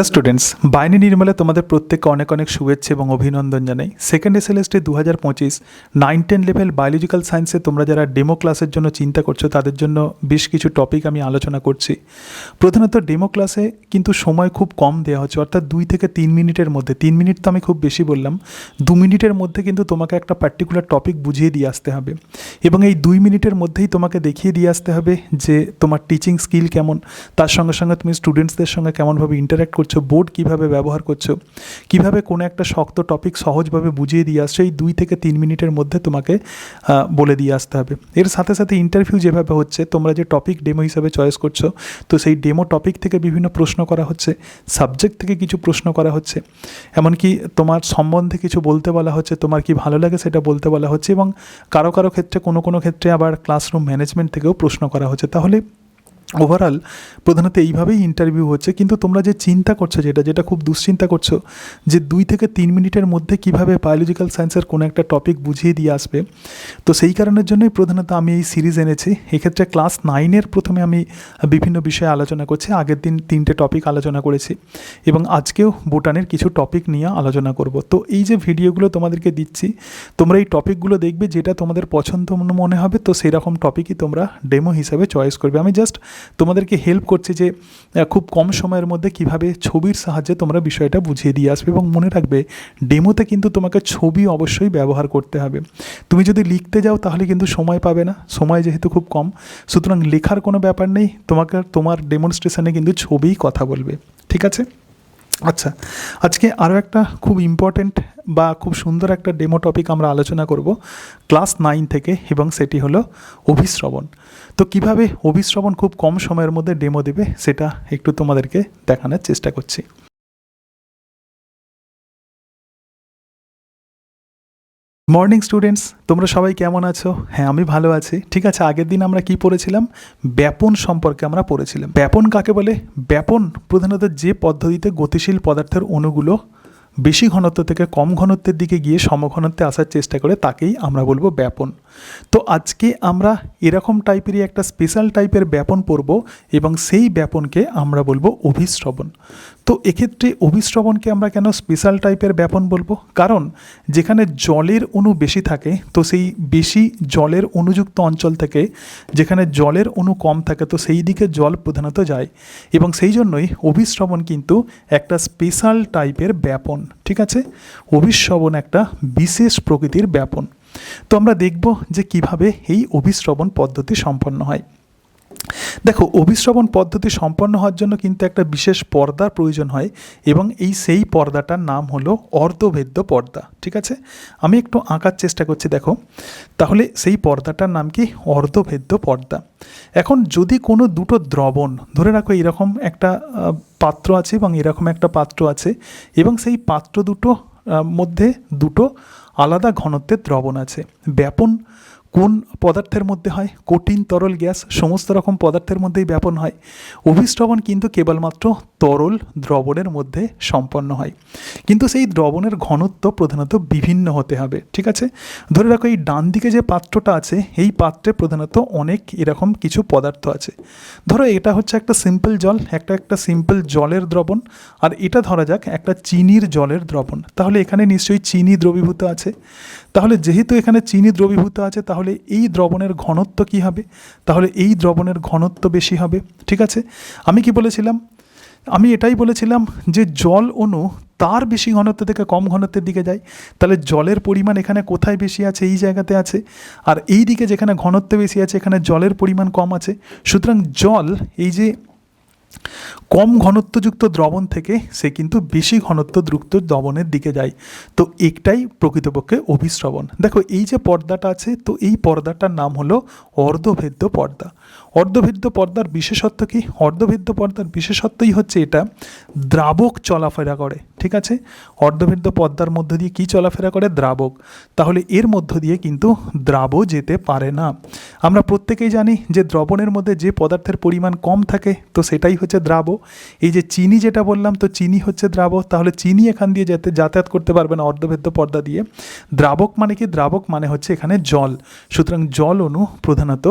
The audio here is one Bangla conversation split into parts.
স্টুডেন্টস, বাইনি নির্মলে তোমাদের প্রত্যেককে অনেক অনেক শুভেচ্ছা এবং অভিনন্দন জানাই। সেকেন্ড এসএলএসটি 2025 9-10 লেভেল বায়োলজিক্যাল সায়েন্সে তোমরা যারা ডেমো ক্লাসের জন্য চিন্তা করছো তাদের জন্য বেশ কিছু টপিক আমি আলোচনা করছি। প্রধানত ডেমো ক্লাসে কিন্তু সময় খুব কম দেওয়া হচ্ছে, অর্থাৎ 2 থেকে 3 মিনিটের মধ্যে, 3 মিনিট তো আমি খুব বেশি বললাম, 2 মিনিটের মধ্যে কিন্তু তোমাকে একটা পার্টিকুলার টপিক বুঝিয়ে দিয়ে আসতে হবে এবং এই 2 মিনিটের মধ্যেই তোমাকে দেখিয়ে দিয়ে আসতে হবে যে তোমার টিচিং স্কিল কেমন, তার সঙ্গে সঙ্গে তুমি স্টুডেন্টসদের সঙ্গে কেমনভাবে ইন্টারাক্ট করছো, বোর্ড কীভাবে ব্যবহার করছো, কীভাবে কোনো একটা শক্ত টপিক সহজভাবে বুঝিয়ে দিয়ে আসছো, এই 2 থেকে 3 মিনিটের মধ্যে তোমাকে বলে দিয়ে আসতে হবে। এর সাথে সাথে ইন্টারভিউ যেভাবে হচ্ছে, তোমরা যে টপিক ডেমো হিসাবে চয়েস করছো, তো সেই ডেমো টপিক থেকে বিভিন্ন প্রশ্ন করা হচ্ছে, সাবজেক্ট থেকে কিছু প্রশ্ন করা হচ্ছে, এমনকি তোমার সম্বন্ধে কিছু বলতে বলা হচ্ছে, তোমার কি ভালো লাগে সেটা বলতে বলা হচ্ছে, এবং কারো কারো ক্ষেত্রে কোনো ক্ষেত্রে আবার ক্লাসরুম ম্যানেজমেন্ট থেকেও প্রশ্ন করা হচ্ছে। তাহলে ওভারঅল প্রধানত এইভাবেই ইন্টারভিউ হচ্ছে। কিন্তু তোমরা যে চিন্তা করছো, যেটা খুব দুশ্চিন্তা করছো, যে 2 থেকে 3 মিনিটের মধ্যে কিভাবে বায়োলজিক্যাল সায়েন্সের কোনো একটা টপিক বুঝিয়ে দিয়ে আসবে, তো সেই কারণের জন্যই প্রধানত আমি এই সিরিজ এনেছি। এক্ষেত্রে ক্লাস 9-এর প্রথমে আমি বিভিন্ন বিষয়ে আলোচনা করছি। আগের দিন 3টে টপিক আলোচনা করেছি এবং আজকেও বোটানের কিছু টপিক নিয়ে আলোচনা করব। তো এই যে ভিডিওগুলো তোমাদেরকে দিচ্ছি, তোমরা এই টপিকগুলো দেখবে, যেটা তোমাদের পছন্দ মনে হবে, তো সেই রকম টপিকই তোমরা ডেমো হিসাবে চয়েস করবে। আমি জাস্ট তোমাদেরকে হেল্প করছি যে খুব কম সময়ের মধ্যে কিভাবে ছবির সাহায্যে তোমরা বিষয়টা বুঝিয়ে দিয়ে আসবে। এবং মনে রাখবে, ডেমোতে কিন্তু তোমাকে ছবি অবশ্যই ব্যবহার করতে হবে। তুমি যদি লিখতে যাও তাহলে কিন্তু সময় পাবে না, সময় যেহেতু খুব কম, সুতরাং লেখার কোনো ব্যাপার নেই, তোমার ডেমনস্ট্রেশনে কিন্তু ছবিই কথা বলবে। ঠিক আছে? আচ্ছা, আজকে আরও একটা খুব ইম্পর্ট্যান্ট বা খুব সুন্দর একটা ডেমো টপিক আমরা আলোচনা করব ক্লাস 9 থেকে, এবং সেটি হলো অভিশ্রবণ। তো কিভাবে অভিশ্রবণ খুব কম সময়ের মধ্যে ডেমো দেবে সেটা একটু তোমাদেরকে দেখানোর চেষ্টা করছি। মর্নিং স্টুডেন্টস, তোমরা সবাই কেমন আছো? হ্যাঁ, আমি ভালো আছি। ঠিক আছে, আগের দিন আমরা কি পড়েছিলাম? ব্যাপন সম্পর্কে আমরা পড়েছিলাম। ব্যাপন কাকে বলে? ব্যাপন প্রধানত যে পদ্ধতিতে গতিশীল পদার্থের অণুগুলো বেশি ঘনত্ব থেকে কম ঘনত্বের দিকে গিয়ে সমঘনত্বে আসার চেষ্টা করে, তাকেই আমরা বলবো ব্যাপন। তো আজকে আমরা এরকম টাইপেরই একটা স্পেশাল টাইপের ব্যাপন পড়ব এবং সেই ব্যাপনকে আমরা বলবো অভিশ্রবণ। তো এক্ষেত্রে অভিশ্রবণকে আমরা কেন স্পেশাল টাইপের ব্যাপন বলবো? কারণ যেখানে জলের অণু বেশি থাকে, তো সেই বেশি জলের অণুযুক্ত অঞ্চল থেকে যেখানে জলের অণু কম থাকে, তো সেই দিকে জল প্রধানত যায়, এবং সেই জন্যই অভিশ্রবণ কিন্তু একটা স্পেশাল টাইপের ব্যাপন। ঠিক আছে? অভিশ্রবণ একটা বিশেষ প্রকৃতির ব্যাপন। তো আমরা দেখব যে কিভাবে এই অভিশ্রবণ পদ্ধতি সম্পন্ন হয়। দেখো, অভিশ্রবণ পদ্ধতি সম্পন্ন হওয়ার জন্য কিন্তু একটা বিশেষ পর্দার প্রয়োজন হয়, এবং সেই পর্দাটার নাম হলো অর্ধভেদ্য পর্দা। ঠিক আছে? আমি একটু আঁকার চেষ্টা করছি, দেখো। তাহলে সেই পর্দাটার নাম কি? অর্ধভেদ্য পর্দা। এখন যদি কোনো দুটো দ্রবণ, ধরে রাখো এরকম একটা পাত্র আছে এবং এরকম একটা পাত্র আছে, এবং সেই পাত্র দুটো মধ্যে দুটো আলাদা ঘনত্বের দ্রবণ আছে। ব্যাপন কোন পদার্থের মধ্যে হয়? কঠিন, তরল, গ্যাস, সমস্ত রকম পদার্থের মধ্যেই ব্যাপন হয়। অভিশ্রবণ কিন্তু কেবলমাত্র তরল দ্রবণের মধ্যে সম্পন্ন হয়, কিন্তু সেই দ্রবণের ঘনত্ব প্রধানত বিভিন্ন হতে হবে। ঠিক আছে? ধরে রাখো এই ডান দিকে যে পাত্রটা আছে, এই পাত্রে প্রধানত অনেক এরকম কিছু পদার্থ আছে। ধরো এটা হচ্ছে একটা সিম্পল জল, একটা সিম্পল জলের দ্রবণ, আর এটা ধরা যাক একটা চিনির জলের দ্রবণ। তাহলে এখানে নিশ্চয়ই চিনি দ্রবীভূত আছে। তাহলে যেহেতু এখানে চিনি দ্রবীভূত আছে, তাহলে এই দ্রবণের ঘনত্ব কি হবে? তাহলে এই দ্রবণের ঘনত্ব বেশি হবে। ঠিক আছে? আমি কি বলেছিলাম? আমি এটাই বলেছিলাম যে জল অণু তার বেশি ঘনত্ব থেকে কম ঘনত্বের দিকে যায়। তাহলে জলের পরিমাণ এখানে কোথায় বেশি আছে? এই জায়গাতে আছে। আর এই দিকে যেখানে ঘনত্ব বেশি আছে, এখানে জলের পরিমাণ কম আছে। সুতরাং জল এই যে কম ঘনত্বযুক্ত দ্রবণ থেকে সে কিন্তু বেশি ঘনত্বযুক্ত দ্রবণের দিকে যায়। তো একটাই প্রকৃতপক্ষে অভিশ্রবণ। দেখো এই যে পর্দাটা আছে, তো এই পর্দাটার নাম হলো অর্ধভেদ্য পর্দা। অর্ধভেদ্য পর্দার বিশেষত্ব কি? অর্ধভেদ্য পর্দার বিশেষত্বই হচ্ছে এটা দ্রাবক চলাফেরা করে। ঠিক আছে? অর্ধভেদ্য পর্দার মধ্য দিয়ে কি চলাফেরা করে? দ্রাবক। তাহলে এর মধ্য দিয়ে কিন্তু দ্রাব যেতে পারে না। আমরা প্রত্যেকেই জানি যে দ্রবণের মধ্যে যে পদার্থের পরিমাণ কম থাকে, তো সেটাই হচ্ছে দ্রাব। এই যে চিনি যেটা বললাম, তো চিনি হচ্ছে দ্রাব। তাহলে চিনি এখান দিয়ে যাতায়াত করতে পারবে না অর্ধভেদ্য পর্দা দিয়ে। দ্রাবক মানে কি? দ্রাবক মানে হচ্ছে এখানে জল। সুতরাং জল অণু প্রধানত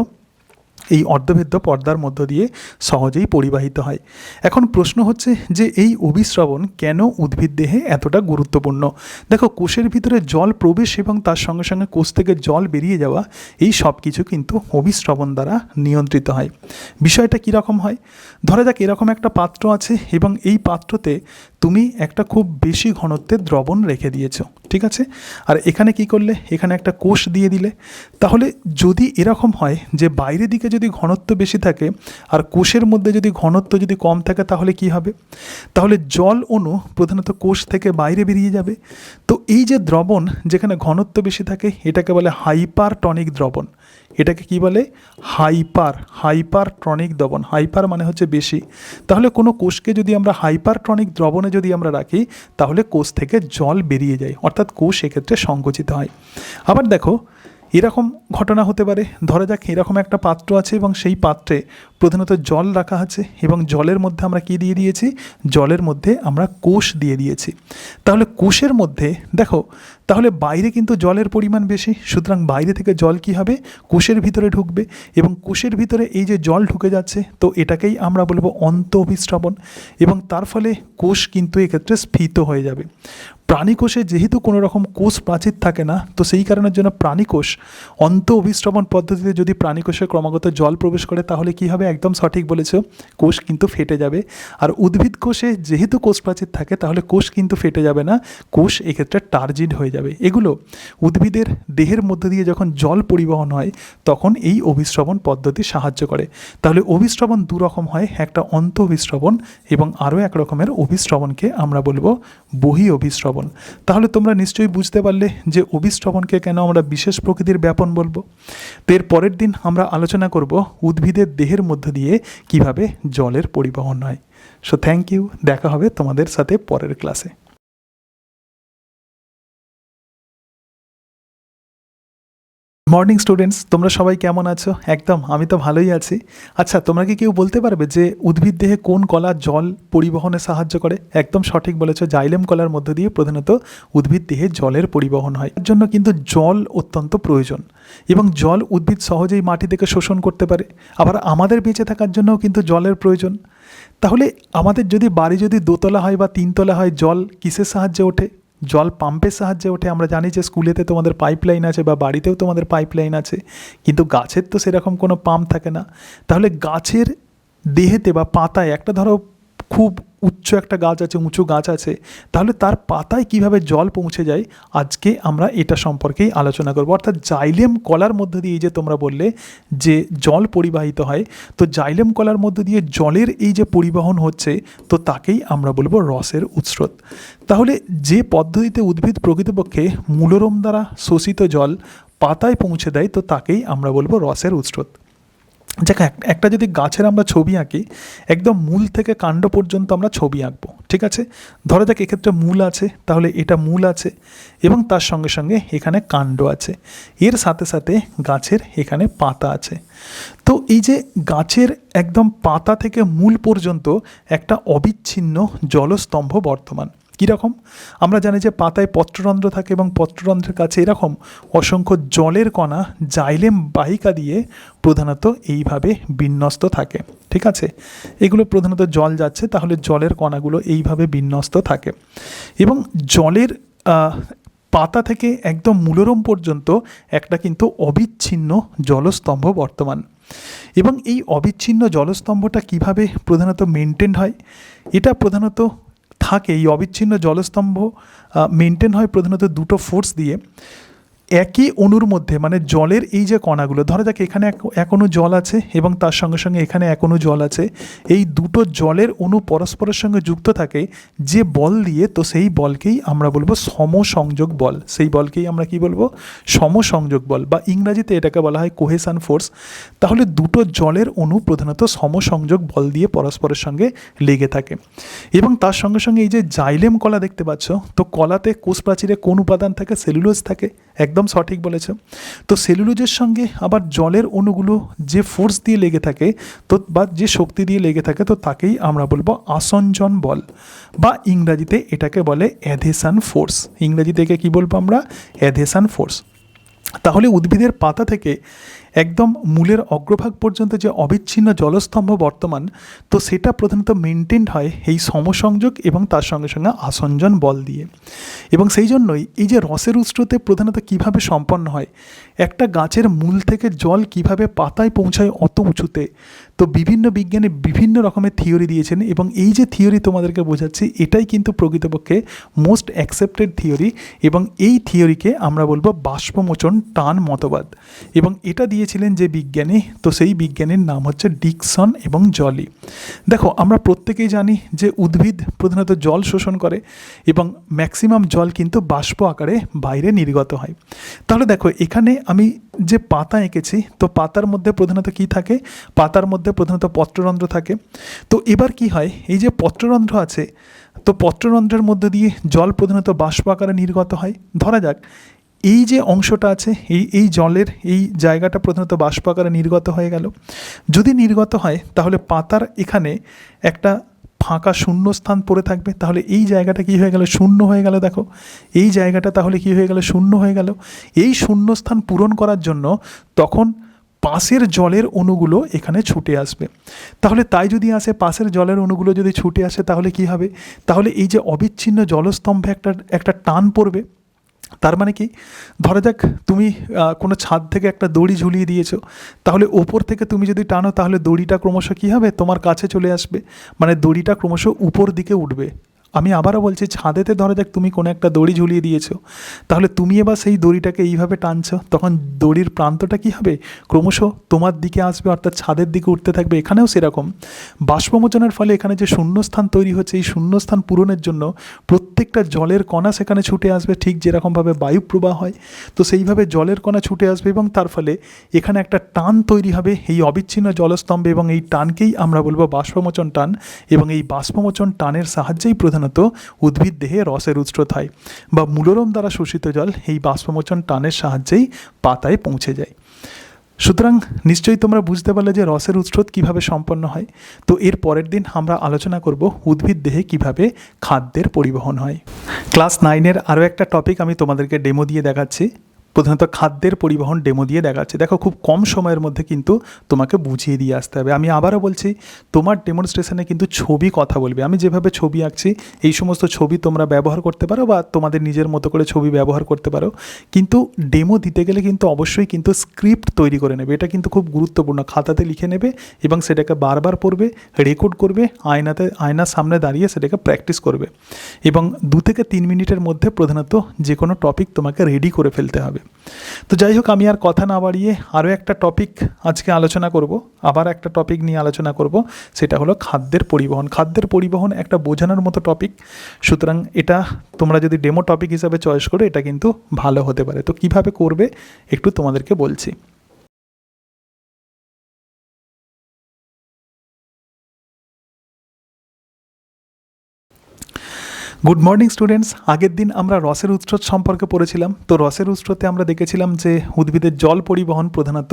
এই অর্ধভেদ্য পর্দার মধ্য দিয়ে সহজেই পরিবাহিত হয়। এখন প্রশ্ন হচ্ছে যে এই অভিস্রবণ কেন উদ্ভিদ দেহে এতটা গুরুত্বপূর্ণ। দেখো, কোষের ভিতরে জল প্রবেশ এবং তার সঙ্গে সঙ্গে কোষ থেকে জল বেরিয়ে যাওয়া, এই সব কিছু কিন্তু অভিস্রবণ দ্বারা নিয়ন্ত্রিত হয়। বিষয়টা কীরকম হয়, ধরা যাক এরকম একটা পাত্র আছে এবং এই পাত্রতে তুমি একটা খুব বেশি ঘনত্বের দ্রবণ রেখে দিয়েছো, ঠিক আছে। আর এখানে কি করলে, এখানে একটা কোষ দিয়ে দিলে। তাহলে যদি এরকম হয় যে বাইরের দিকে যদি ঘনত্ব বেশি থাকে আর কোষের মধ্যে যদি ঘনত্ব যদি কম থাকে, তাহলে কি হবে, তাহলে জল অণু প্রধানত কোষ থেকে বাইরে বেরিয়ে যাবে। তো এই যে দ্রবণ যেখানে ঘনত্ব বেশি থাকে, এটাকে বলে হাইপারটনিক দ্রবণ। এটাকে কি বলে, হাইপারটনিক দ্রবণ। হাইপার মানে হচ্ছে বেশি। তাহলে কোনো কোষকে যদি আমরা হাইপারটনিক দ্রবণে যদি আমরা রাখি, তাহলে কোষ থেকে জল বেরিয়ে যায়, অর্থাৎ কোষ এক্ষেত্রে সংকুচিত হয়। আবার দেখো, এরকম ঘটনা হতে পারে, ধরা যাক এরকম একটা পাত্র আছে এবং সেই পাত্রে প্রধানত জল রাখা আছে এবং জলের মধ্যে আমরা কি দিয়ে দিয়েছি, জলের মধ্যে আমরা কোষ দিয়ে দিয়েছি। তাহলে কোষের মধ্যে দেখো, তাহলে বাইরে কিন্তু জলের পরিমাণ বেশি, সুতরাং বাইরে থেকে জল কি হবে, কোষের ভিতরে ঢুকবে এবং কোষের ভিতরে এই যে জল ঢুকে যাচ্ছে, তো এটাকেই আমরা বলবো অন্ত অভিস্রবণ এবং তার ফলে কোষ কিন্তু এক্ষেত্রে স্ফীত হয়ে যাবে। প্রাণীকোষে যেহেতু কোনো রকম কোষ প্রাচীর থাকে না, তো সেই কারণের জন্য প্রাণীকোষ অন্ত অভিস্রবণ পদ্ধতিতে যদি প্রাণীকোষে ক্রমাগত জল প্রবেশ করে, তাহলে কি হবে, একদম সঠিক বলেছ, কোষ কিন্তু ফেটে যাবে। আর উদ্ভিদ কোষে যেহেতু কোষ প্রাচীর থাকে, তাহলে কোষ কিন্তু ফেটে যাবে না, কোষ এক্ষেত্রে টার্জিড হয়ে যাবে। এগুলো উদ্ভিদের দেহের মধ্যে দিয়ে যখন জল পরিবহন হয়, তখন এই অভিস্রবণ পদ্ধতি সাহায্য করে। তাহলে অভিস্রবণ দু রকম হয়, একটা অন্ত অভিস্রবণ এবং আরও এক রকমের অভিস্রবণকে আমরা বলবো বহি অভিস্রবণ। তাহলে তোমরা নিশ্চয়ই বুঝতে পারলে যে অভিস্রবণকে কেন আমরা বিশেষ প্রকৃতির ব্যাপন বলবো। তো এর পরের দিন আমরা আলোচনা করব উদ্ভিদের দেহের মধ্য দিয়ে কিভাবে জলের পরিবহন হয়। সো থ্যাংক ইউ, দেখা হবে তোমাদের সাথে পরের ক্লাসে। মর্নিং স্টুডেন্টস, তোমরা সবাই কেমন আছো? একদম আমি তো ভালোই আছি। আচ্ছা, তোমরা কি কেউ বলতে পারবে যে উদ্ভিদ দেহে কোন কলা জল পরিবহনে সাহায্য করে? একদম সঠিক বলেছো, জাইলেম কলার মধ্য দিয়ে প্রধানত উদ্ভিদ দেহে জলের পরিবহন হয়। এর জন্য কিন্তু জল অত্যন্ত প্রয়োজন এবং জল উদ্ভিদ সহজেই মাটি থেকে শোষণ করতে পারে। আবার আমাদের বেঁচে থাকার জন্যও কিন্তু জলের প্রয়োজন। তাহলে আমাদের যদি বাড়ি যদি দোতলা হয় বা তিনতলা হয়, জল কিসের সাহায্যে ওঠে? জল পাম্পের সাহায্যে ওঠে। আমরা জানি যে স্কুলেতে তোমাদের পাইপলাইন আছে বা বাড়িতেও তোমাদের পাইপলাইন আছে, কিন্তু গাছের তো সেরকম কোনো পাম্প থাকে না। তাহলে গাছের দেহেতে বা পাতায়, একটা ধরো খুব উচ্চ একটা গাছ আছে, উঁচু গাছ আছে, তাহলে তার পাতায় কিভাবে জল পৌঁছে যায়, আজকে আমরা এটা সম্পর্কেই আলোচনা করব। অর্থাৎ জাইলেম কলার মধ্য দিয়ে যে তোমরা বললে যে জল পরিবাহিত হয়, তো জাইলেম কলার মধ্য দিয়ে জলের এই যে পরিবহন হচ্ছে, তো তাকেই আমরা বলবো রসের উৎস্রোত। তাহলে যে পদ্ধতিতে উদ্ভিদ প্রকৃতপক্ষে মূলরম দ্বারা শোষিত জল পাতায় পৌঁছে দেয়, তো তাকেই আমরা বলবো রসের উৎস্রোত। যাক, একটা যদি গাছের আমরা ছবি আঁকি, একদম মূল থেকে কাণ্ড পর্যন্ত আমরা ছবি আঁকবো, ঠিক আছে। ধরো যাক এক্ষেত্রে মূল আছে, তাহলে এটা মূল আছে এবং তার সঙ্গে সঙ্গে এখানে কাণ্ড আছে, এর সাথে সাথে গাছের এখানে পাতা আছে। তো এই যে গাছের একদম পাতা থেকে মূল পর্যন্ত একটা অবিচ্ছিন্ন জলস্তম্ভ বর্তমান। কীরকম? আমরা জানি যে পাতায় পত্ররন্ধ্র থাকে এবং পত্ররন্ধ্রের কাছে এরকম অসংখ্য জলের কণা জাইলেম বাহিকা দিয়ে প্রধানত এইভাবে বিন্যস্ত থাকে, ঠিক আছে। এগুলো প্রধানত জল যাচ্ছে, তাহলে জলের কণাগুলো এইভাবে বিন্যস্ত থাকে এবং জলের পাতা থেকে একদম মূলরম পর্যন্ত একটা কিন্তু অবিচ্ছিন্ন জলস্তম্ভ বর্তমান। এবং এই অবিচ্ছিন্ন জলস্তম্ভটা কিভাবে প্রধানত মেনটেন হয়? এটা প্রধানত থাকে, এই অবিচ্ছিন্ন জলস্তম্ভ মেনটেন হয় প্রধানত দুটো ফোর্স দিয়ে। একই অণুর মধ্যে, মানে জলের এই যে কণাগুলো, ধরা যাক এখানে এক অণু জল আছে এবং তার সঙ্গে সঙ্গে এখানে এক অণু জল আছে, এই দুটো জলের অণু পরস্পরের সঙ্গে যুক্ত থাকে যে বল দিয়ে, তো সেই বলকেই আমরা বলবো সমসংযোগ বল। সেই বলকেই আমরা কি বলবো? সমসংযোগ বল, বা ইংরাজিতে এটাকে বলা হয় কোহেশন ফোর্স। তাহলে দুটো জলের অণু প্রধানত সমসংযোগ বল দিয়ে পরস্পরের সঙ্গে লেগে থাকে এবং তার সঙ্গে সঙ্গে এই যে জাইলেম কলা দেখতে পাচ্ছ, তো কলাতে কোষ প্রাচীরে কোন উপাদান থাকে? সেলুলোজ থাকে। একদম সঠিক বলেছ। তো সেলুলোজের সঙ্গে আবার জলের অণুগুলো যে ফোর্স দিয়ে লেগে থাকে, তো বা যে শক্তি দিয়ে লেগে থাকে, তো তাকেই আমরা বলবো আসঞ্জন বল, বা ইংরাজিতে এটাকে বলে অ্যাডহেশন ফোর্স। ইংরাজিতে একে কী বলবো আমরা? Adhesion force. তাহলে উদ্ভিদের পাতা থেকে একদম মূলের অগ্রভাগ পর্যন্ত যে অবিচ্ছিন্ন জলস্তম্ভ বর্তমান, তো সেটা প্রধানত মেনটেন হয় এই সমসংযোগ এবং তার সঙ্গে সঙ্গে আসঞ্জন বল দিয়ে। এবং সেই জন্যই এই যে রসের উৎসতে প্রধানত কিভাবে সম্পন্ন হয়, একটা গাছের মূল থেকে জল কিভাবে পাতায় পৌঁছায় অত উঁচুতে, তো বিভিন্ন বিজ্ঞানী বিভিন্ন রকমের থিওরি দিয়েছেন এবং এই যে থিওরি তোমাদেরকে বোঝাচ্ছি এটাই কিন্তু প্রকৃতপক্ষে মোস্ট অ্যাকসেপ্টেড থিওরি এবং এই থিওরিকে আমরা বলবো বাষ্পমোচন টান মতবাদ। এবং এটা দিয়েছিলেন যে বিজ্ঞানী, তো সেই বিজ্ঞানীর নাম হচ্ছে ডিকসন এবং জলি। দেখো আমরা প্রত্যেকেই জানি যে উদ্ভিদ প্রধানত জল শোষণ করে এবং ম্যাক্সিমাম জল কিন্তু বাষ্প আকারে বাইরে নির্গত হয়। তাহলে দেখো এখানে আমি যে পাতা এঁকেছি, তো পাতার মধ্যে প্রধানত কি থাকে, পাতার মধ্যে প্রধানত পত্ররন্ধ্র থাকে। তো এবার কি হয়, এই যে পত্ররন্ধ্র আছে, তো পত্ররন্ধ্রের মধ্যে দিয়ে জল প্রধানত বাষ্প আকারে নির্গত হয়। ধরা যাক এই যে অংশটা আছে, এই জলের এই জায়গাটা প্রধানত বাষ্প আকারে নির্গত হয়ে গেল। যদি নির্গত হয় তাহলে পাতার এখানে একটা ফাঁকা শূন্য স্থান পড়ে থাকবে, তাহলে এই জায়গাটা কি হয়ে গেল, শূন্য হয়ে গেল। দেখো এই জায়গাটা তাহলে কি হয়ে গেল, শূন্য হয়ে গেল। এই শূন্য স্থান পূরণ করার জন্য তখন পাশের জলের অণুগুলো এখানে ছুটে আসবে। তাহলে তাই যদি আসে, পাশের জলের অণুগুলো যদি ছুটে আসে তাহলে কি হবে, তাহলে এই যে অবিচ্ছিন্ন জলস্তম্ভে একটা টান পড়বে। তার মানে কি, ধরা যাক তুমি কোনো ছাদ থেকে একটা দড়ি ঝুলিয়ে দিয়েছো, তাহলে ওপর থেকে তুমি যদি টানো তাহলে দড়িটা ক্রমশ কী হবে, তোমার কাছে চলে আসবে, মানে দড়িটা ক্রমশ উপর দিকে উঠবে। আমি আবারও বলছি, ছাদেতে ধরা যাক তুমি কোনো একটা দড়ি ঝুলিয়ে দিয়েছো, তাহলে তুমি এবার সেই দড়িটাকে এইভাবে টানছো, তখন দড়ির প্রান্তটা কী হবে, ক্রমশ তোমার দিকে আসবে, অর্থাৎ ছাদের দিকে উঠতে থাকবে। এখানেও সেরকম বাষ্পমোচনের ফলে এখানে যে শূন্যস্থান তৈরি হচ্ছে, এই শূন্যস্থান পূরণের জন্য প্রত্যেকটা জলের কণা সেখানে ছুটে আসবে, ঠিক যেরকমভাবে বায়ু প্রবাহ হয়, তো সেইভাবে জলের কণা ছুটে আসবে এবং তার ফলে এখানে একটা টান তৈরি হবে এই অবিচ্ছিন্ন জলস্তম্ভে এবং এই টানকেই আমরা বলবো বাষ্পমোচন টান। এবং এই বাষ্পমোচন টানের সাহায্যেই প্রধানত উদ্ভিদ দেহে রসের উৎস্রোত হয় বা মূলরম দ্বারা শোষিত জল এই বাষ্পমোচন টানের সাহায্যেই পাতায় পৌঁছে যায়। সুতরাং নিশ্চয়ই তোমরা বুঝতে পারলে যে রসের উৎস্রোত কীভাবে সম্পন্ন হয়। তো এর পরের দিন আমরা আলোচনা করব উদ্ভিদ দেহে কীভাবে খাদ্যের পরিবহন হয়। ক্লাস 9-এর আরও একটা টপিক আমি তোমাদেরকে ডেমো দিয়ে দেখাচ্ছি, প্রধানত খাদ্যের পরিবহন ডেমো দিয়ে দেখাচ্ছে। দেখো খুব কম সময়ের মধ্যে কিন্তু তোমাকে বুঝিয়ে দিয়ে আসতে হবে। আমি আবারও বলছি, তোমার ডেমনস্ট্রেশনে কিন্তু ছবি কথা বলবে। আমি যেভাবে ছবি আঁকছি এই সমস্ত ছবি তোমরা ব্যবহার করতে পারো বা তোমাদের নিজের মতো করে ছবি ব্যবহার করতে পারো, কিন্তু ডেমো দিতে গেলে কিন্তু অবশ্যই কিন্তু স্ক্রিপ্ট তৈরি করে নেবে। এটা কিন্তু খুব গুরুত্বপূর্ণ, খাতাতে লিখে নেবে এবং সেটাকে বারবার পড়বে, রেকর্ড করবে, আয়নার সামনে দাঁড়িয়ে সেটাকে প্র্যাকটিস করবে এবং 2 থেকে 3 মিনিটের মধ্যে প্রধানত যে কোনো টপিক তোমাকে রেডি করে ফেলতে হবে। তো যাই হোক, আমি আর কথা না বাড়িয়ে আরও একটা টপিক আজকে আলোচনা করব, আবার একটা টপিক নিয়ে আলোচনা করব, সেটা হলো খাদ্যের পরিবহন। খাদ্যের পরিবহন একটা বোঝানোর মতো টপিক, সুতরাং এটা তোমরা যদি ডেমো টপিক হিসাবে চয়েস করো এটা কিন্তু ভালো হতে পারে। তো কিভাবে করবে একটু তোমাদেরকে বলছি। Good morning students. আগের দিন আমরা রসের উৎস সম্পর্কে পড়েছিলাম। তো রসের উৎসতে আমরা দেখেছিলাম যে উদ্ভিদের জল পরিবহন প্রধানত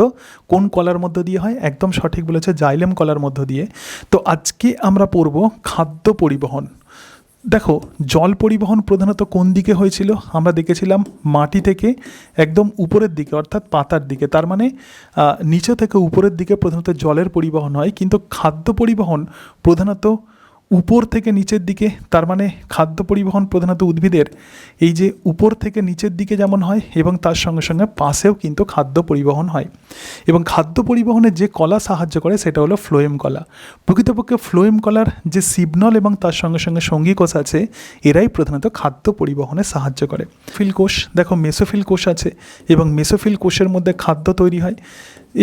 কোন কলার মধ্য দিয়ে হয়, একদম সঠিক বলেছে, জাইলেম কলার মধ্য দিয়ে। তো আজকে আমরা পড়ব খাদ্য পরিবহন। দেখো জল পরিবহন প্রধানত কোন দিকে হয়েছিল, আমরা দেখেছিলাম মাটি থেকে একদম উপরের দিকে অর্থাৎ পাতার দিকে, তার মানে নিচে থেকে উপরের দিকে প্রধানত জলের পরিবহন হয়। কিন্তু খাদ্য পরিবহন প্রধানত উপর থেকে নিচের দিকে, তার মানে খাদ্য পরিবহন প্রধানত উদ্ভিদের এই যে উপর থেকে নিচের দিকে যেমন হয় এবং তার সঙ্গে সঙ্গে পাশেও কিন্তু খাদ্য পরিবহন হয়। এবং খাদ্য পরিবহনে যে কলা সাহায্য করে সেটা হলো ফ্লোয়েম কলা। প্রকৃতপক্ষে ফ্লোয়েম কলার যে সিবনল এবং তার সঙ্গে সঙ্গে সঙ্গী কোষ আছে, এরাই প্রধানত খাদ্য পরিবহনে সাহায্য করে। ফিল কোষ, দেখো মেসোফিল কোষ আছে এবং মেসোফিল কোষের মধ্যে খাদ্য তৈরি হয়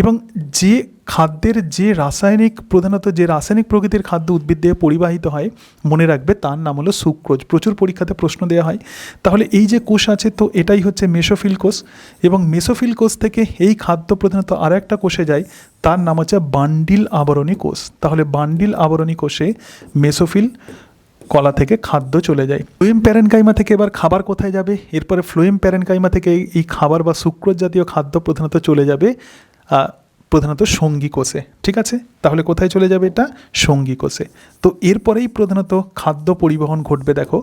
এবং যে খাদ্যের যে রাসায়নিক প্রকৃতির খাদ্য উদ্ভিদ দিয়ে পরিবাহিত হয়, মনে রাখবে তার নাম হলো সুক্রোজ। প্রচুর পরীক্ষাতে প্রশ্ন দেওয়া হয়। তাহলে এই যে কোষ আছে, তো এটাই হচ্ছে মেসোফিল কোষ এবং মেসোফিল কোষ থেকে এই খাদ্য প্রধানত আরও একটা কোষে যায়, তার নাম হচ্ছে বান্ডিল আবরণী কোষ। তাহলে বান্ডিল আবরণী কোষে মেসোফিল কলা থেকে খাদ্য চলে যায়। ফ্লোয়েম প্যারেনকাইমা থেকে এবার খাবার কোথায় যাবে, এরপরে ফ্লোয়েম প্যারেনকাইমা থেকে এই খাবার বা সুক্রোজ জাতীয় খাদ্য প্রধানত চলে যাবে প্রধানত সঙ্গী কোষে। ঠিক আছে, তাহলে কোথায় চলে যাবে এটা? সঙ্গী কোষে। তো এরপরেই প্রধানত খাদ্য পরিবহন ঘটবে। দেখো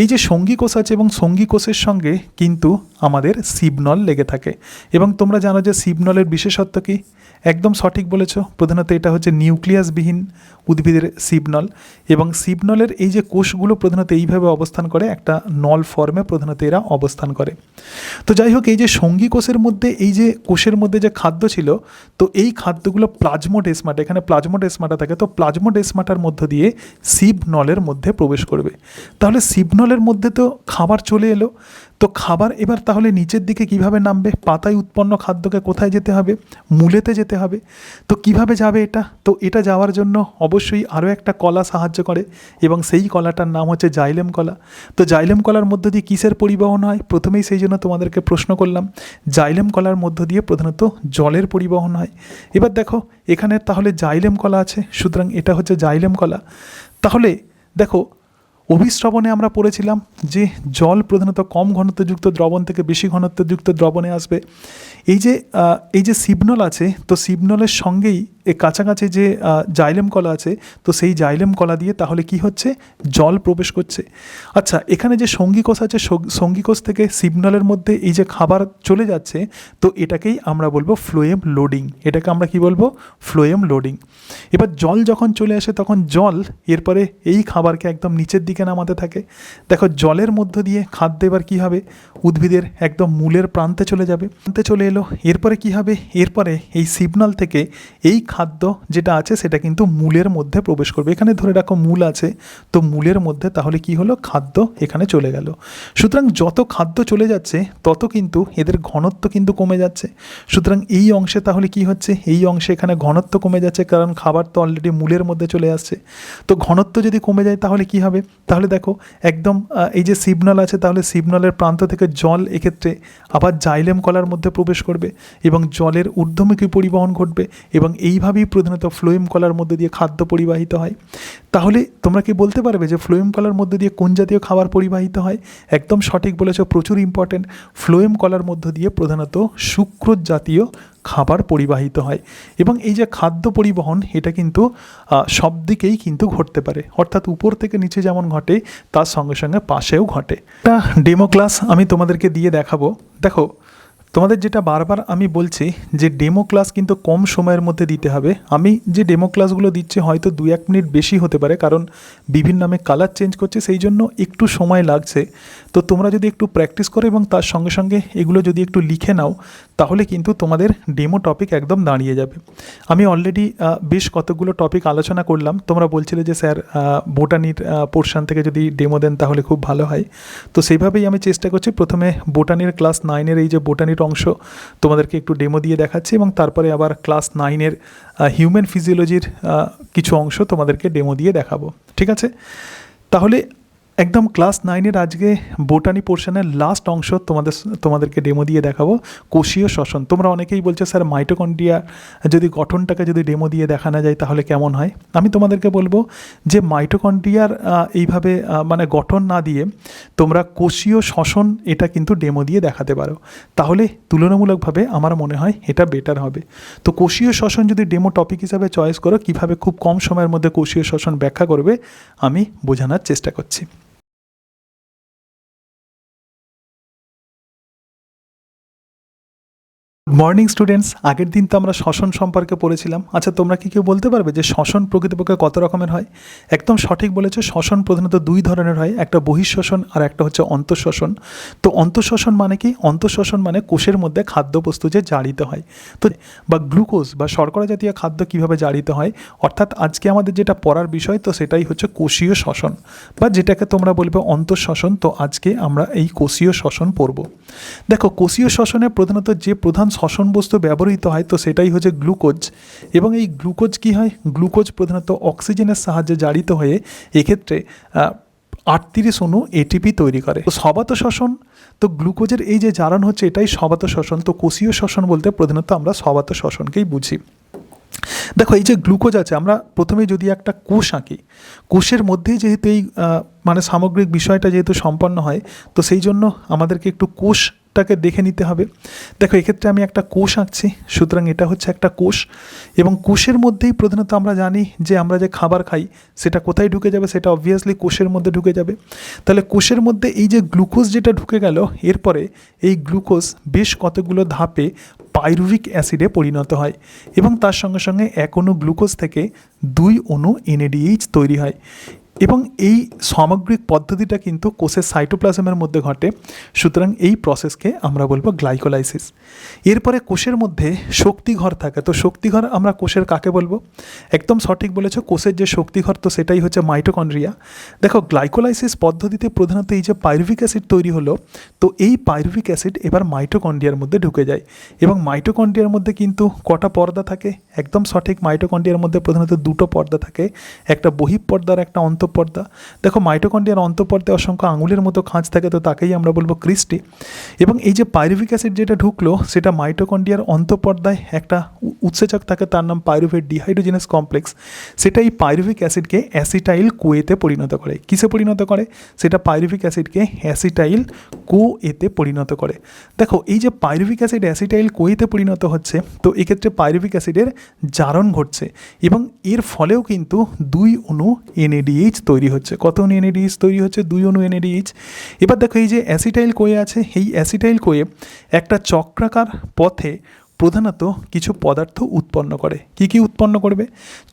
এই যে সঙ্গী কোষ আছে এবং সঙ্গী কোষের সঙ্গে কিন্তু আমাদের শিবনল লেগে থাকে, এবং তোমরা জানো যে শিবনলের বিশেষত্ব কি? একদম সঠিক বলেছ, প্রধানত এটা হচ্ছে নিউক্লিয়াসবিহীন উদ্ভিদের শিবনল, এবং শিবনলের এই যে কোষগুলো প্রধানত এইভাবে অবস্থান করে, একটা নল ফর্মে প্রধানত এরা অবস্থান করে। তো যাই হোক, এই যে সঙ্গী কোষের মধ্যে এই যে কোষের মধ্যে যে খাদ্য ছিল, তো এই খাদ্যগুলো প্লাজমোডেসমাটা, এখানে প্লাজমোডেসমাটা থাকে, তো প্লাজমোডেসমাটার মধ্য দিয়ে শিবনলের মধ্যে প্রবেশ করবে। তাহলে শিবনলের মধ্যে তো খাবার চলে এলো, তো খাবার এবার তাহলে নিচের দিকে কিভাবে নামবে? পাতায় উৎপন্ন খাদ্যকে কোথায় যেতে হবে? মূলেতে যেতে হবে। তো কিভাবে যাবে এটা? তো এটা যাওয়ার জন্য অবশ্যই আরও একটা কলা সাহায্য করে, এবং সেই কলাটার নাম হচ্ছে জাইলেম কলা। তো জাইলেম কলার মধ্য দিয়ে কিসের পরিবহন হয়? প্রথমেই সেই জন্য তোমাদেরকে প্রশ্ন করলাম, জাইলেম কলার মধ্য দিয়ে প্রধানত জলের পরিবহন হয়। এবার দেখো এখানে তাহলে জাইলেম কলা আছে, সুতরাং এটা হচ্ছে জাইলেম কলা। তাহলে দেখো অভিস্রবণে আমরা পড়েছিলাম যে জল প্রধানত কম ঘনত্বযুক্ত দ্রবণ থেকে বেশি ঘনত্বযুক্ত দ্রবণে আসবে। এই যে শিবনল আছে, তো শিবনলের সঙ্গেই এ কাছাকাছি যে জাইলেম কলা আছে, তো সেই জাইলেম কলা দিয়ে তাহলে কি হচ্ছে? জল প্রবেশ করছে। আচ্ছা, এখানে যে সঙ্গী কোষ আছে, সঙ্গী কোষ থেকে শিবনলের মধ্যে এই যে খাবার চলে যাচ্ছে, তো এটাকেই আমরা বলবো ফ্লোয়েম লোডিং। এটাকে আমরা কি বলবো? Phloem loading. এবার জল যখন চলে আসে, তখন জল এরপরে এই খাবারকে একদম নিচের দিকে নামাতে থাকে। দেখো জলের মধ্য দিয়ে খাদ্য এবার কী হবে? উদ্ভিদের একদম মূলের প্রান্তে চলে যাবে, প্রান্তে চলে এলো। এরপরে কি হবে? এরপরে এই শিবনল থেকে এই খাদ্য যেটা আছে সেটা কিন্তু মূলের মধ্যে প্রবেশ করবে। এখানে ধরে রাখো মূল আছে, তো মূলের মধ্যে তাহলে কি হলো? খাদ্য এখানে চলে গেল। সুতরাং যত খাদ্য চলে যাচ্ছে তত কিন্তু এদের ঘনত্ব কিন্তু কমে যাচ্ছে। সুতরাং এই অংশে তাহলে কি হচ্ছে? এই অংশে এখানে ঘনত্ব কমে যাচ্ছে, কারণ খাবার তো অলরেডি মূলের মধ্যে চলে আসছে। তো ঘনত্ব যদি কমে যায় তাহলে কি হবে? তাহলে দেখো একদম এই যে শিবনল আছে, তাহলে শিবনলের প্রান্ত থেকে জল এক্ষেত্রে আবার জাইলেম কলার মধ্যে প্রবেশ করবে, এবং জলের ঊর্ধ্বমুখী পরিবহন ঘটবে, এবং এইভাবেই প্রধানত ফ্লোয়েম কলার মধ্যে দিয়ে খাদ্য পরিবাহিত হয়। তাহলে তোমরা কি বলতে পারবে যে ফ্লোয়েম কলার মধ্যে দিয়ে কোন জাতীয় খাবার পরিবাহিত হয়? একদম সঠিক বলেছ, প্রচুর ইম্পর্টেন্ট। ফ্লোয়েম কলার মধ্য দিয়ে প্রধানত সুক্রোজ জাতীয় খাবার পরিবাহিত হয়, এবং এই যে খাদ্য পরিবহন এটা কিন্তু সব দিকেই কিন্তু ঘটতে পারে, অর্থাৎ উপর থেকে নিচে যেমন ঘটে তার সঙ্গে সঙ্গে পাশেও ঘটে। একটা ডেমো ক্লাস আমি তোমাদেরকে দিয়ে দেখাবো। দেখো তোমাদের যেটা বারবার আমি বলছি যে ডেমো ক্লাস কিন্তু কম সময়ের মধ্যে দিতে হবে। আমি যে ডেমো ক্লাসগুলো দিচ্ছি হয়তো 2-1 মিনিট বেশি হতে পারে, কারণ বিভিন্ন আমি কালার চেঞ্জ করছি, সেই জন্য একটু সময় লাগছে। তো তোমরা যদি একটু প্র্যাকটিস করো এবং তার সঙ্গে সঙ্গে এগুলো যদি একটু লিখে নাও, তাহলে কিন্তু তোমাদের ডেমো টপিক একদম দাঁড়িয়ে যাবে। আমি অলরেডি বেশ কতগুলো টপিক আলোচনা করলাম। তোমরা বলছিলে যে স্যার বোটানির পোর্শন থেকে যদি ডেমো দেন তাহলে খুব ভালো হয়। তো সেইভাবেই আমি চেষ্টা করছি। প্রথমে বোটানির ক্লাস 9-এর এই যে বোটানির অংশ তোমাদেরকে একটু ডেমো দিয়ে দেখাচ্ছি, এবং তারপরে আবার ক্লাস 9-এর হিউম্যান ফিজিওলজির কিছু অংশ তোমাদেরকে ডেমো দিয়ে দেখাবো। ঠিক আছে, তাহলে একদম ক্লাস 9-এর আজকে বোটানি পোর্শনের লাস্ট অংশ তোমাদেরকে ডেমো দিয়ে দেখাবো, কোষীয় শ্বসন। তোমরা অনেকেই বলছো স্যার মাইটোকন্ড্রিয়া যদি গঠনটাকে যদি ডেমো দিয়ে দেখানো যায় তাহলে কেমন হয়? আমি তোমাদেরকে বলবো যে মাইটোকন্ড্রিয়ার এইভাবে মানে গঠন না দিয়ে তোমরা কোষীয় শ্বসন এটা কিন্তু ডেমো দিয়ে দেখাতে পারো, তাহলে তুলনামূলকভাবে আমার মনে হয় এটা বেটার হবে। তো কোষীয় শ্বসন যদি ডেমো টপিক হিসাবে চয়েস করো, কীভাবে খুব কম সময়ের মধ্যে কোষীয় শ্বসন ব্যাখ্যা করবে আমি বোঝানোর চেষ্টা করছি। মর্নিং স্টুডেন্টস, আগের দিন তো আমরা শ্বসন সম্পর্কে পড়েছিলাম। আচ্ছা, তোমরা কি কেউ বলতে পারবে যে শ্বসন প্রকৃতপক্ষে কত রকমের হয়? একদম সঠিক বলেছো, শ্বসন প্রধানত 2 ধরনের হয়, একটা বহিঃশ্বসন আর একটা হচ্ছে অন্তঃশ্বসন। তো অন্তঃশ্বসন মানে কি? অন্তঃশ্বসন মানে কোষের মধ্যে খাদ্যবস্তু যে জারিত হয়, তো বা গ্লুকোজ বা শর্করা জাতীয় খাদ্য কিভাবে জারিত হয়, অর্থাৎ আজকে আমাদের যেটা পড়ার বিষয় তো সেটাই হচ্ছে কোষীয় শ্বসন, বা যেটাকে তোমরা বলবে অন্তঃশ্বসন। তো আজকে আমরা এই কোষীয় শ্বসন পড়ব। দেখো কোষীয় শ্বসনে প্রধানত যে প্রধান শ্বসন বস্তু ব্যবহৃত হয় তো সেটাই হচ্ছে গ্লুকোজ, এবং এই গ্লুকোজ কি হয়? গ্লুকোজ প্রধানত অক্সিজেনের সাহায্যে জারিত হয়ে এক্ষেত্রে 38 অণু এটিপি তৈরি করে। তো সবাত শ্বসন, তো গ্লুকোজের এই যে জারণ হচ্ছে এটাই সবাত শ্বসন। তো কোষীয় শ্বসন বলতে প্রধানত আমরা সবাত শ্বসনকেই বুঝি। দেখো এই যে গ্লুকোজ আছে, আমরা প্রথমে যদি একটা কোষ আঁকি, কোষের মধ্যেই যেহেতু এই মানে সামগ্রিক বিষয়টা যেহেতু সম্পন্ন হয়, তো সেই জন্য আমাদেরকে একটু কোষটা কোষটাকে দেখে নিতে হবে। দেখো এক্ষেত্রে আমি একটা কোষ আঁকছি, সুতরাং এটা হচ্ছে একটা কোষ, এবং কোষের মধ্যেই প্রধানত আমরা জানি যে আমরা যে খাবার খাই সেটা কোথায় ঢুকে যাবে, সেটা অবভিয়াসলি কোষের মধ্যে ঢুকে যাবে। তাহলে কোষের মধ্যে এই যে গ্লুকোজ যেটা ঢুকে গেল, এরপরে এই গ্লুকোজ বেশ কতগুলো ধাপে পাইরুভিক অ্যাসিডে পরিণত হয় এবং তার সঙ্গে সঙ্গে 1 অণু গ্লুকোজ থেকে 2 অণু NADH তৈরি হয়। এবং এই সামগ্রিক পদ্ধতিটা কিন্তু কোষের সাইটোপ্লাজমের মধ্যে ঘটে, সুতরাং এই প্রসেসকে আমরা বলবো গ্লাইকোলাইসিস। এরপরে কোষের মধ্যে শক্তিঘর থাকে, তো শক্তিঘর আমরা কোষের কাকে বলবো? একদম সঠিক বলেছো, কোষের যে শক্তিঘর তো সেটাই হচ্ছে মাইটোকন্ড্রিয়া। দেখো গ্লাইকোলাইসিস পদ্ধতিতে প্রধানত এই যে পাইরুভিক অ্যাসিড তৈরি হলো, তো এই পাইরুভিক অ্যাসিড এবার মাইটোকন্ড্রিয়ার মধ্যে ঢুকে যায় এবং মাইটোকন্ড্রিয়ার মধ্যে কিন্তু কটা পর্দা থাকে? একদম সঠিক, মাইটোকন্ড্রিয়ার মধ্যে প্রধানত 2টো পর্দা থাকে, একটা বহিঃপর্দা আর একটা অন্তঃপর্দা। দেখো মাইটোকন্ড্রিয়ার অন্তঃপর্দায় অসংখ্য আঙুলের মতো খাঁজ থাকে, তো তাকেই আমরা বলবো ক্রিস্টি। এবং এই যে পাইরুভিক অ্যাসিড যেটা ঢুকলো সেটা মাইটোকন্ড্রিয়ার অন্তঃপর্দায় একটা উৎসেচক থাকে, তার নাম পাইরুভেট ডিহাইড্রোজেনাস কমপ্লেক্স। সেটা এই পাইরুভিক অ্যাসিডকে অ্যাসিটাইল কোয়েতে পরিণত করে। কিসে পরিণত করে? সেটা পাইরুভিক অ্যাসিডকে অ্যাসিটাইল কোয়েতে পরিণত করে। দেখো এই যে পাইরুভিক অ্যাসিড অ্যাসিটাইল কোয়েতে পরিণত হচ্ছে, তো এক্ষেত্রে পাইরুভিক অ্যাসিডের জারণ ঘটছে এবং এর ফলেও কিন্তু 2 অণু NADH তৈরি হচ্ছে। কত অণু NADH তৈরি হচ্ছে? 2 অণু NADH। এবার দেখো এই যে অ্যাসিটাইল কোয়ে আছে, এই অ্যাসিটাইল কোয়ে একটা চক্রাকার পথে প্রধানত কিছু পদার্থ উৎপন্ন করে। কি কি উৎপন্ন করবে?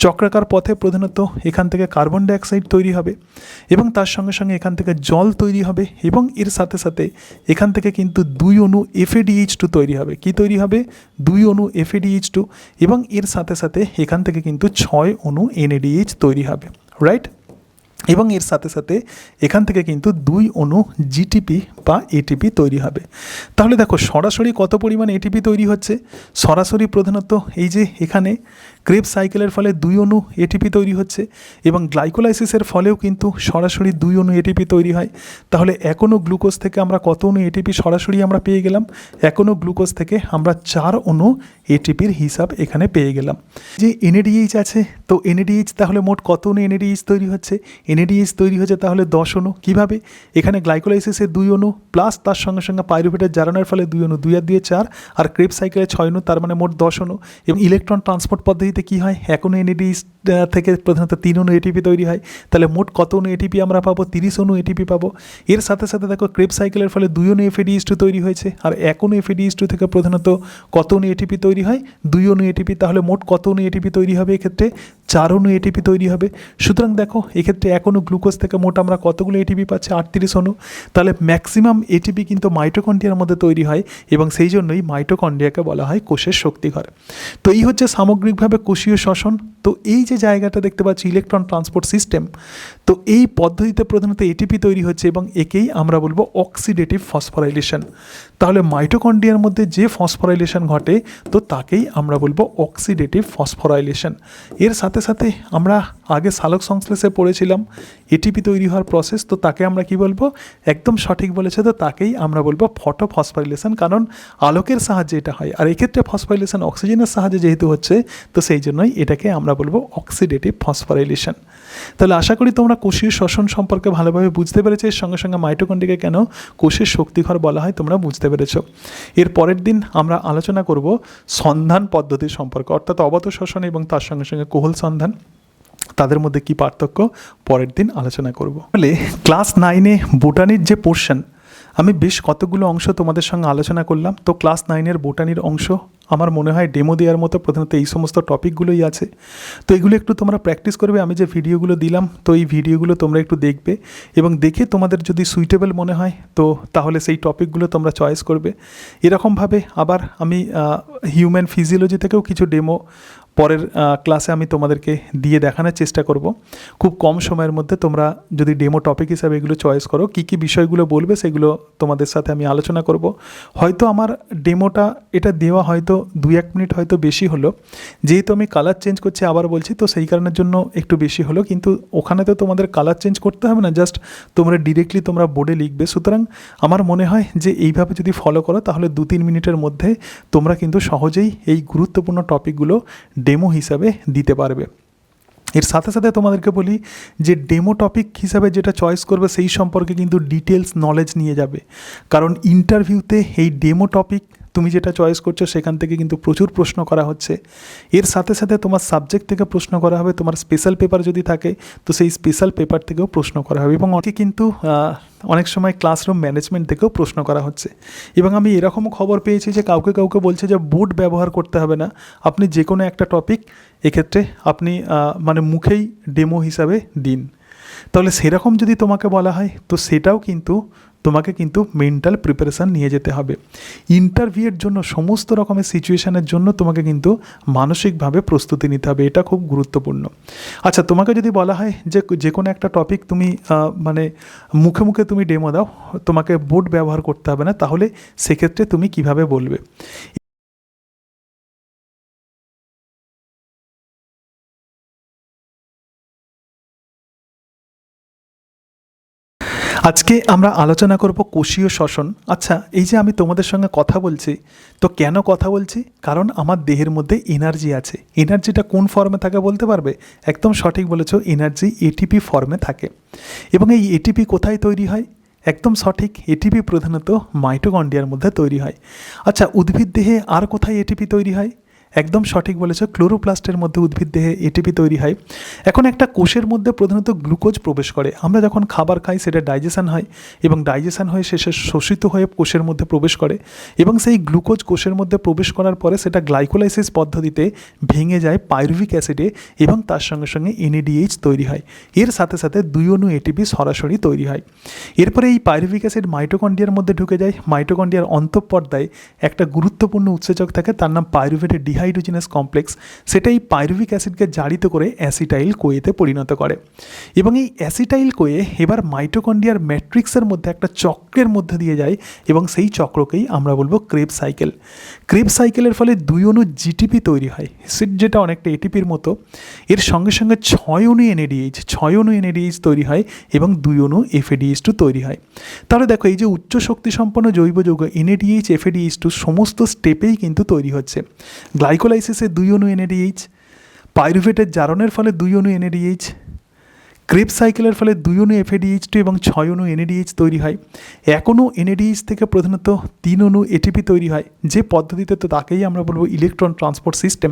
চক্রাকার পথে প্রধানত এখান থেকে কার্বন ডাইঅক্সাইড তৈরি হবে এবং তার সঙ্গে সঙ্গে এখান থেকে জল তৈরি হবে এবং এর সাথে সাথে এখান থেকে কিন্তু 2 অণু FADH2 তৈরি হবে। কি তৈরি হবে? 2 অণু FADH2 এবং এর সাথে সাথে এখান থেকে কিন্তু 6 অণু NADH তৈরি হবে, রাইট? এবং এর সাথে সাথে এখান থেকে কিন্তু 2 অণু GTP বা ATP তৈরি হবে। তাহলে দেখো সরাসরি কত পরিমাণ ATP তৈরি হচ্ছে? সরাসরি প্রধানত এই যে এখানে ক্রেবস সাইকেলের ফলে 2 অণু ATP তৈরি হচ্ছে এবং গ্লাইকোলাইসিসের ফলেও কিন্তু সরাসরি 2 অণু ATP তৈরি হয়। তাহলে 1 অণু গ্লুকোজ থেকে আমরা কত অণু ATP সরাসরি আমরা পেয়ে গেলাম? 1 অণু গ্লুকোজ থেকে আমরা 4 অণু ATPর হিসাব এখানে পেয়ে গেলাম। যে NADH আছে, তো NADH তাহলে মোট কত অণু NADH তৈরি হচ্ছে? NADH তৈরি হচ্ছে তাহলে 10 অণু। কীভাবে? এখানে গ্লাইকোলাইসিসের 2 অণু প্লাস তার সঙ্গে সঙ্গে পাইরুভেটের জারণের ফলে 2 অণু, 2 আর 2 4, আর ক্রেবস সাইকেলে 6 অণু, তার মানে মোট 10 অণু। এবং ইলেকট্রন ট্রান্সপোর্ট পদ্ধতিতে কী হয়? 1 অণু NADH থেকে প্রধানত 3 অণু ATP তৈরি হয়। তাহলে মোট কত অণু ATP আমরা পাবো? 30 অণু ATP পাবো। এর সাথে সাথে দেখো ক্রেবস সাইকেলের ফলে 2 অণু FADH2 তৈরি হয়েছে আর 1 অণু FADH2 থেকে প্রধানত কত অণু ATP তৈরি হয়? 2 অণু ATP। তাহলে মোট কত অণু ATP তৈরি হবে? এক্ষেত্রে 4 অণু ATP তৈরি হবে। সুতরাং দেখো এক্ষেত্রে 1 অণু গ্লুকোজ থেকে মোট আমরা কতগুলো ATP পাচ্ছি? 38 অণু। তাহলে ম্যাক্সিমাম ATP কিন্তু মাইটোকন্ড্রিয়ার মধ্যে তৈরি হয় এবং সেই জন্যই মাইটোকন্ড্রিয়াকে বলা হয় কোষের শক্তিঘর। তো এই হচ্ছে সামগ্রিকভাবে কোষীয় শ্বসন। তো এই যে জায়গাটা দেখতে পাচ্ছি ইলেকট্রন ট্রান্সপোর্ট সিস্টেম, তো এই পদ্ধতিতে প্রধানত ATP তৈরি হচ্ছে এবং একেই আমরা বলবো অক্সিডেটিভ ফসফোরাইলেশন। তাহলে মাইটোকন্ড্রিয়ার মধ্যে যে ফসফোরাইলেশন ঘটে তো তাকেই আমরা বলবো অক্সিডেটিভ ফসফোরাইলেশন। এর সাথে সাথে আমরা আগে সালোক সংশ্লেষে পড়েছিলাম ATP তৈরি হওয়ার প্রসেস, তো তাকে আমরা কি বলবো? একদম সঠিক বলেছে, তো তাকেই আমরা বলবো ফটোফসফোরাইলেশন, কারণ আলোকের সাহায্যে এটা হয়। আর এক্ষেত্রে ফসফোরাইলেশন অক্সিজেনের সাহায্যে যেহেতু হচ্ছে, তো সেই জন্যই এটাকে আমরা বলবো অক্সিডেটিভ ফসফোরাইলেশন। তাহলে আশা করি তোমরা কোষীয় শ্বসন সম্পর্কে ভালোভাবে বুঝতে পেরেছো। এর সঙ্গে সঙ্গে মাইটোকন্ড্রিয়াকে কেন কোষের শক্তিঘর বলা হয় তোমরা বুঝতে পেরেছো। এর পরের দিন আমরা আলোচনা করব সন্ধান পদ্ধতি সম্পর্কে, অর্থাৎ অবত শ্বসন এবং তার সঙ্গে সঙ্গে কোহল সন্ধান, তাদের মধ্যে কি পার্থক্য পরের দিন আলোচনা করব। তাহলে ক্লাস 9-এ বোটানির যে পোর্শন, আমি বেশ কতগুলো অংশ তোমাদের সঙ্গে আলোচনা করলাম। তো ক্লাস 9-এর বোটানির অংশ আমার মনে হয় ডেমো দেওয়ার মতো প্রধানত এই সমস্ত টপিকগুলোই আছে। তো এগুলো একটু তোমরা প্র্যাকটিস করবে। আমি যে ভিডিওগুলো দিলাম, তো এই ভিডিওগুলো তোমরা একটু দেখবে এবং দেখে তোমাদের যদি সুইটেবল মনে হয় তো তাহলে সেই টপিকগুলো তোমরা চয়েস করবে। এরকমভাবে আবার আমি হিউম্যান ফিজিওলজি থেকেও কিছু ডেমো পরের ক্লাসে আমি তোমাদেরকে দিয়ে দেখানোর চেষ্টা করব। খুব কম সময়ের মধ্যে তোমরা যদি ডেমো টপিক হিসাবে এগুলো চয়েস করো, কী কী বিষয়গুলো বলবে সেগুলো তোমাদের সাথে আমি আলোচনা করব। হয়তো আমার ডেমোটা এটা দেওয়া হয়তো 2-1 মিনিট হয়তো বেশি হলো, যেহেতু আমি কালার চেঞ্জ করছি আবার বলছি, তো সেই কারণের জন্য একটু বেশি হলো। কিন্তু ওখানে তো তোমাদের কালার চেঞ্জ করতে হবে না, জাস্ট তোমরা ডিরেক্টলি তোমরা বোর্ডে লিখবে। সুতরাং আমার মনে হয় যে এইভাবে যদি ফলো করো তাহলে 2-3 মিনিটের মধ্যে তোমরা কিন্তু সহজেই এই গুরুত্বপূর্ণ টপিকগুলো ডেমো হিসাবে দিতে পারবে। এর সাথে সাথে তোমাদেরকে বলি যে ডেমো টপিক হিসাবে যেটা চয়েস করবে সেই সম্পর্কে কিন্তু ডিটেলস নলেজ নিয়ে যাবে, কারণ ইন্টারভিউতে এই ডেমো টপিক তুমি যেটা চয়েস করছো সেখান থেকে কিন্তু প্রচুর প্রশ্ন করা হচ্ছে। এর সাথে সাথে তোমার সাবজেক্ট থেকে প্রশ্ন করা হবে, তোমার স্পেশাল পেপার যদি থাকে তো সেই স্পেশাল পেপার থেকেও প্রশ্ন করা হবে, এবং অনেকে কিন্তু অনেক সময় ক্লাসরুম ম্যানেজমেন্ট থেকেও প্রশ্ন করা হচ্ছে। এবং আমি এরকমও খবর পেয়েছি যে কাউকে কাউকে বলছে যে বোর্ড ব্যবহার করতে হবে না, আপনি যে কোনো একটা টপিক এক্ষেত্রে আপনি মানে মুখেই ডেমো হিসাবে দিন। তাহলে সেরকম যদি তোমাকে বলা হয় তো সেটাও কিন্তু তোমাকে কিন্তু মেন্টাল প্রিপারেশান নিয়ে যেতে হবে। ইন্টারভিউয়ের জন্য সমস্ত রকমের সিচুয়েশানের জন্য তোমাকে কিন্তু মানসিকভাবে প্রস্তুতি নিতে হবে, এটা খুব গুরুত্বপূর্ণ। আচ্ছা, তোমাকে যদি বলা হয় যে যে কোনো একটা টপিক তুমি মানে মুখে মুখে তুমি ডেমো দাও, তোমাকে বোর্ড ব্যবহার করতে হবে না, তাহলে সেক্ষেত্রে তুমি কিভাবে বলবে? আজকে আমরা আলোচনা করব কোষীয় শ্বসন। আচ্ছা, এই যে আমি তোমাদের সঙ্গে কথা বলছি, তো কেন কথা বলছি? কারণ আমার দেহের মধ্যে এনার্জি আছে। এনার্জিটা কোন ফর্মে থাকে বলতে পারবে? একদম সঠিক বলেছো, এনার্জি এটিপি ফর্মে থাকে। এবং এই এটিপি কোথায় তৈরি হয়? একদম সঠিক, এটিপি প্রধানত মাইটোকন্ড্রিয়ার মধ্যে তৈরি হয়। আচ্ছা, উদ্ভিদ দেহে আর কোথায় এটিপি তৈরি হয়? একদম সঠিক বলেছ, ক্লোরোপ্লাস্টের মধ্যে উদ্ভিদ দেহে এটিপি তৈরি হয়। এখন একটা কোষের মধ্যে প্রধানত গ্লুকোজ প্রবেশ করে। আমরা যখন খাবার খাই সেটা ডাইজেশন হয়, এবং ডাইজেশন হয়ে শেষে শোষিত হয়ে কোষের মধ্যে প্রবেশ করে, এবং সেই গ্লুকোজ কোষের মধ্যে প্রবেশ করার পরে সেটা গ্লাইকোলাইসিস পদ্ধতিতে ভেঙে যায় পাইরুভিক অ্যাসিডে, এবং তার সঙ্গে সঙ্গে এনএডিএইচ তৈরি হয়। এর সাথে সাথে 2 অণু এটিপি সরাসরি তৈরি হয়। এরপরে এই পাইরুভিক অ্যাসিড মাইটোকন্ড্রিয়ার মধ্যে ঢুকে যায়। মাইটোকন্ড্রিয়ার অন্তঃপর্দায় একটা গুরুত্বপূর্ণ উৎসেচক থাকে, তার নাম পাইরুভেটের ডিহাইড্রোজেনাস কমপ্লেক্স। সেটাই পাইরুভিক অ্যাসিডকে জারিত করে অ্যাসিটাইল কোয়েতে পরিণত করে, এবং এই অ্যাসিটাইল কোয়ে এবার মাইটোকন্ড্রিয়ার ম্যাট্রিক্সের মধ্যে একটা চক্রের মধ্যে দিয়ে যায়, এবং সেই চক্রকেই আমরা বলবো ক্রেব সাইকেল। ক্রেব সাইকেলের ফলে 2 অণু জিটিপি তৈরি হয়, যেটা অনেকটা এটিপির মতো। এর সঙ্গে সঙ্গে 6 অণু এনএডিএইচ তৈরি হয়, এবং 2 অণু এফএডিএইচ2 তৈরি হয়। তাহলে দেখো, এই যে উচ্চ শক্তি সম্পন্ন জৈব যৌগ এনএডিএইচ এফএডিএইচ2 সমস্ত স্টেপেই কিন্তু তৈরি হচ্ছে। গ্লাইকোলাইসিসে 2 অণু এনএডিএইচ, পাইরুভেটের জারণের ফলে 2 অণু এনএডিএইচ, ক্রেব সাইকেলের ফলে 2 অণু এফএডিএইচ2 এবং 6 অণু এনএডিএইচ তৈরি হয়। 1 অণু এনএডিএইচ থেকে প্রধানত 3 অণু এটিপি তৈরি হয়, যে পদ্ধতিতে তো তাকেই আমরা বলবো electron transport system.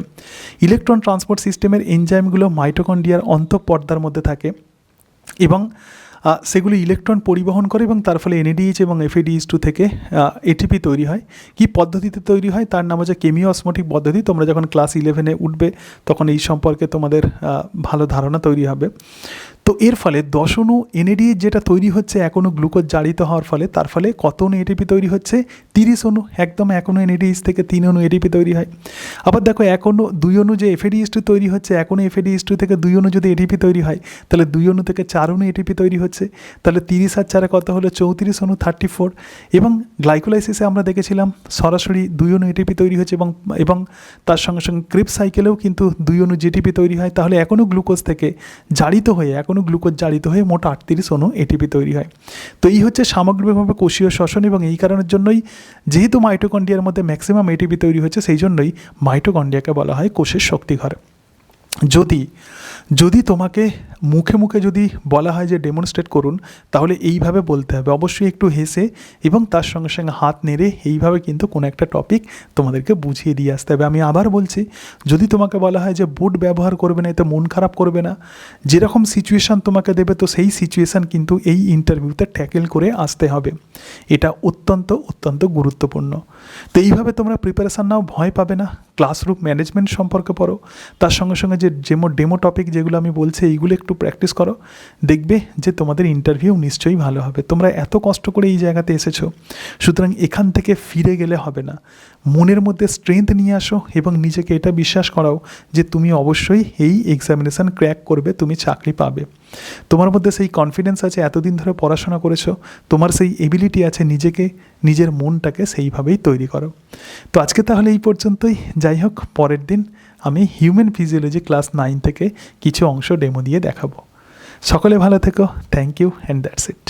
Electron transport সিস্টেমের এনজাইমগুলো মাইটোকন্ড্রিয়ার অন্তঃপর্দার মধ্যে থাকে, এবং সেগুলি ইলেকট্রন পরিবহন করে, এবং তার ফলে এনএডিএইচ এবং এফএডিএইচ2 থেকে এটিপি তৈরি হয়। কি পদ্ধতিতে তৈরি হয় তার নাম হচ্ছে কেমিও অসমোটিক পদ্ধতি। তোমরা যখন ক্লাস 11-এ উঠবে তখন এই সম্পর্কে তোমাদের ভালো ধারণা তৈরি হবে। তো এর ফলে 10 অণু এনএডিএইচ যেটা তৈরি হচ্ছে 1 অণু গ্লুকোজ জারিত হওয়ার ফলে, তার ফলে কত অণু এটিপি তৈরি হচ্ছে? 30 অণু। একদম 1 অণু এনএডিএইচ থেকে 3 অণু এটিপি তৈরি হয়। আবার দেখো, 2 অণু যে এফএডিএইচ2 তৈরি হচ্ছে, 1 অণু এফএডিএইচ2 থেকে 2 অণু যদি এটিপি তৈরি হয়, তাহলে 2 অণু থেকে 4 অণু এটিপি তৈরি হচ্ছে। তাহলে 30 আর 4 কত হলো? 34 অণু, 34। এবং গ্লাইকোলাইসিসে আমরা দেখেছিলাম সরাসরি 2 অণু এটিপি তৈরি হচ্ছে, এবং তার সঙ্গে সঙ্গে ক্রেব সাইকেলেও কিন্তু 2 অণু জিটিপি তৈরি হয়। তাহলে 1 অণু গ্লুকোজ থেকে জারিত হয়ে গ্লুকোজ জারিত হয়ে মোট 38 অণু এটিপি তৈরি হয়। তো এই হচ্ছে সামগ্রিকভাবে কোষীয় শ্বসন, এবং এই কারণের জন্যই যেহেতু মাইটোকন্ড্রিয়ার মধ্যে ম্যাক্সিমাম এটিপি তৈরি হচ্ছে, সেই জন্যই মাইটোকন্ড্রিয়াকে বলা হয় কোষের শক্তিঘর। যদি তোমাকে মুখে মুখে যদি বলা হয় যে ডেমনস্ট্রেট করুন, তাহলে এইভাবে বলতে হবে, অবশ্যই একটু হেসে এবং তার সঙ্গে সঙ্গে হাত নেড়ে এইভাবে কিন্তু কোনো একটা টপিক তোমাদেরকে বুঝিয়ে দিয়ে আসতে হবে। আমি আবার বলছি, যদি তোমাকে বলা হয় যে বোর্ড ব্যবহার করবে না, এতে মন খারাপ করবে না, যেরকম সিচুয়েশান তোমাকে দেবে তো সেই সিচুয়েশান কিন্তু এই ইন্টারভিউতে ট্যাকেল করে আসতে হবে। এটা অত্যন্ত অত্যন্ত গুরুত্বপূর্ণ। তো এইভাবে তোমরা প্রিপারেশান নাও, ভয় পাবে না। ক্লাসরুম ম্যানেজমেন্ট সম্পর্কে পড়ো, তার সঙ্গে সঙ্গে যে ডেমো টপিক যেগুলো আমি বলছি এইগুলো একটু প্র্যাকটিস করো, দেখবে যে তোমাদের ইন্টারভিউ নিশ্চয়ই ভালো হবে। তোমরা এত কষ্ট করে এই জায়গাতে এসেছো, সুতরাং এখান থেকে ফিরে গেলে হবে না। মনের মধ্যে স্ট্রেংথ নিয়ে আসো এবং নিজেকে এটা বিশ্বাস করাও যে তুমি অবশ্যই এই এক্সামিনেশান ক্র্যাক করবে, তুমি চাকরি পাবে। তোমার মধ্যে সেই কনফিডেন্স আছে, এতদিন ধরে পড়াশোনা করেছো, তোমার সেই এবিলিটি আছে, নিজের মনটাকে সেইভাবেই তৈরি করো। তো আজকে তাহলে এই পর্যন্তই। যাই হোক, পরের দিন আমি হিউম্যান ফিজিওলজি ক্লাস 9 থেকে কিছু অংশ ডেমো দিয়ে দেখাবো। সকলে ভালো থেকো। Thank you and that's it.